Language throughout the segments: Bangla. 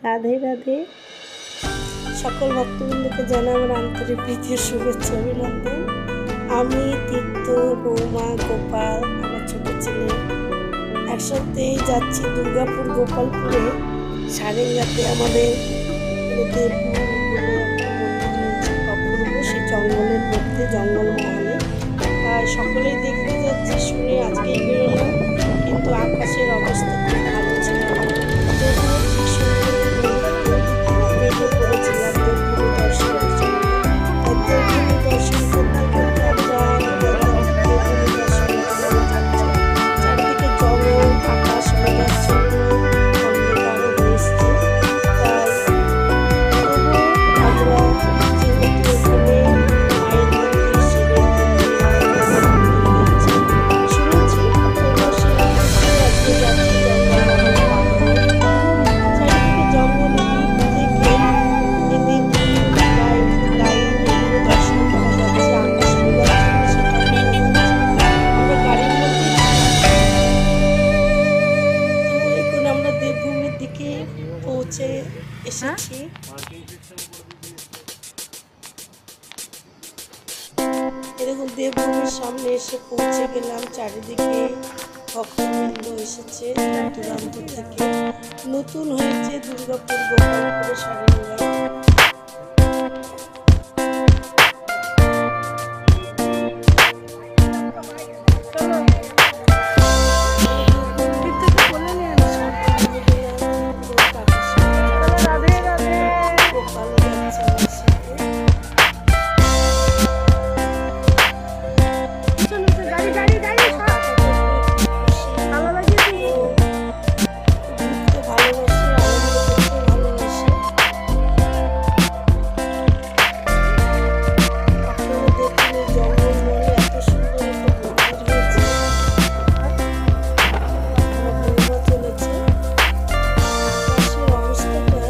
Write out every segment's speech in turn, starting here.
রাধে রাধে। সকল ভক্তবৃন্দকে জানাই আমার আন্তরিক প্রীতির শুভেচ্ছা অভিনন্দন। আমি তীর্থ, বৌমা, গোপাল, আমার ছোট ছেলে একসাথেই যাচ্ছি দুর্গাপুর গোপালপুরে সারেঙ্গাতে। আমাদের দেবপুর বলে একটা মন্দির রয়েছে, অপূর্ব সেই জঙ্গলের মধ্যে, জঙ্গলমহলে। তাই সকলেই দেখতে যাচ্ছি শুনে আজকেই বেরোলাম, কিন্তু আকাশের অবস্থা খুব ভালো ছিল না। তবুও ঠিক সুন্দর বেরিয়ে পড়েছিলাম দেবভূমি দর্শনের জন্য। দেবভূমি দর্শন করতে করতে আমরা দেবভূমি দর্শন করে যাচ্ছি। চারিদিকে জঙ্গল, আকাশ মেঘাচ্ছন্ন, অন্ধকার হয়ে এসছে। তাই তবুও আমরা যেহেতু এখানে মায়ের মন্দির, শিবের মন্দির, শুনেছি তবুও সেই আকাশে আজকে যাচ্ছি জঙ্গলমহল পার হয়ে। চারিদিকে জঙ্গল, এদিক থেকে এদিক লাইন লাইন এগুলো দর্শন করা যাচ্ছে। আকাশ মেঘাচ্ছন্ন, সেটা বোঝা যাচ্ছে। আমরা গাড়ির মধ্যে তো এখন আমরা দেবভূমির দিকে পৌঁছে এসেছি। এরকম দেবভূমির সামনে এসে পৌঁছে গেলাম। চারিদিকে ভক্তবৃন্দ এসেছে দূর দূরান্ত থেকে। নতুন হয়েছে দুর্গাপুর গোপালপুরে সারেঙ্গা। গোপাল যাচ্ছে আমার সাথে। ঘুরতে ভালোবাসে, আনন্দ করতে ভালোবাসে। আপনারা দেখুন এই জঙ্গলমহলে এত সুন্দর একটা মন্দির হয়েছে। আমার বৌমা চলেছে। আকাশের অবস্থাটা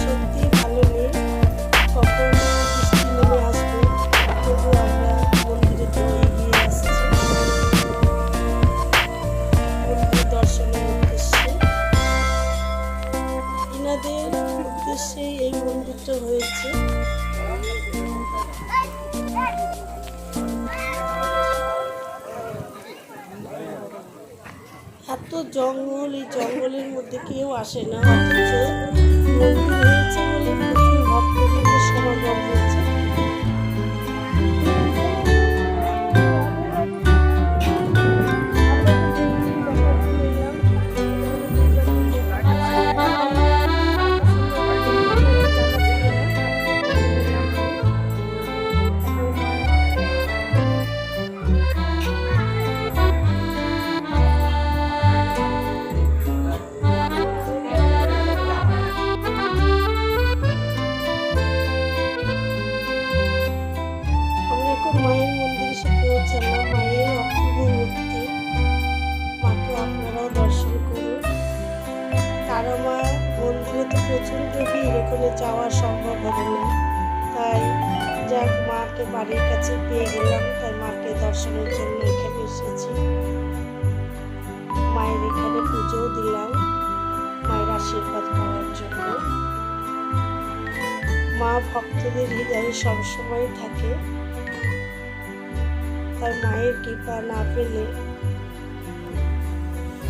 সত্যিই ভালো নেই, কখন বৃষ্টি নেমে আসবে। তবু আমরা মন্দিরের দিকে এগিয়ে আসছি মন্দির দর্শনের উদ্দেশ্যে। ইনাদের উদ্দেশ্যে এই মন্দিরটা হয়েছে। এত জঙ্গল, এই জঙ্গলের মধ্যে কেউ আসে না, অথচ মন্দির হয়েছে বলে প্রচুর ভক্তবৃন্দের সমাগম হয়েছে। মায়ের মন্দিরে এসে পৌঁছালাম। মায়ের অপূর্ব মূর্তি, মাকে আপনারাও দর্শন করুন। তারা মা মন্দিরে তো প্রচণ্ড ভিড়, এখানে যাওয়া সম্ভব হবে না। তাই যাক, মাকে বাড়ির কাছে পেয়ে গেলাম, তাই মাকে দর্শনের জন্য এখানে এসেছি। মায়ের এখানে পুজোও দিলাম, মায়ের আশীর্বাদ পাওয়ার জন্য। মা ভক্তদের হৃদয়ে সবসময় থাকে, তাই মায়ের কৃপা না পেলে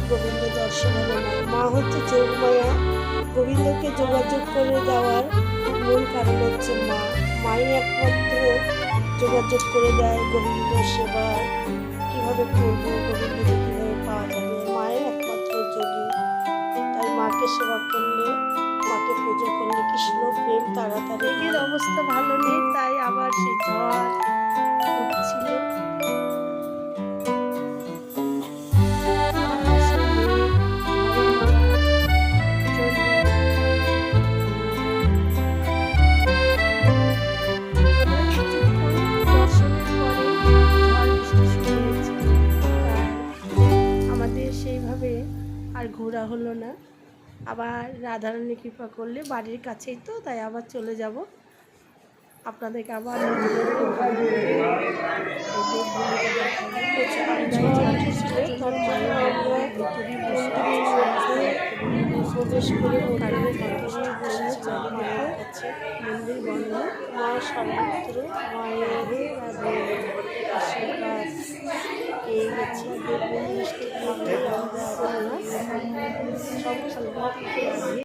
গোবিন্দ দর্শন হবে না। মা হচ্ছে যোগমায়া। গোবিন্দকে যোগাযোগ করে দেওয়ার মূল কারণ হচ্ছে মা। মাই একমাত্র যোগাযোগ করে দেয় গোবিন্দ সেবা কিভাবে করবো, গোবিন্দকে কিভাবে পাওয়া যাবে। মায়ের একমাত্র যোগী। তাই মাকে সেবা করলে, মাকে পুজো করলে কৃষ্ণ প্রেম তাড়াতাড়ি। এর অবস্থা ভালো নেই, তাই আবার সেই ঝড় উঠছিল। সেইভাবে আর ঘোরা হলো না। আবার রাধারানী কৃপা করলে বাড়ির কাছেই তো, তাই আবার চলে যাব। আপনাদেরকে আবার তার মায়ের আমরা ভিতরে বসে প্রবেশ করে মন্দিরের ভিতরে বসে যাবে মায়ের কাছে। মন্দির বন্ধ। মা সর্বত্র মায়ের আশীর্বাদ পেয়ে গেছে। দেখবেন মিষ্টি দিয়ে সমস্ত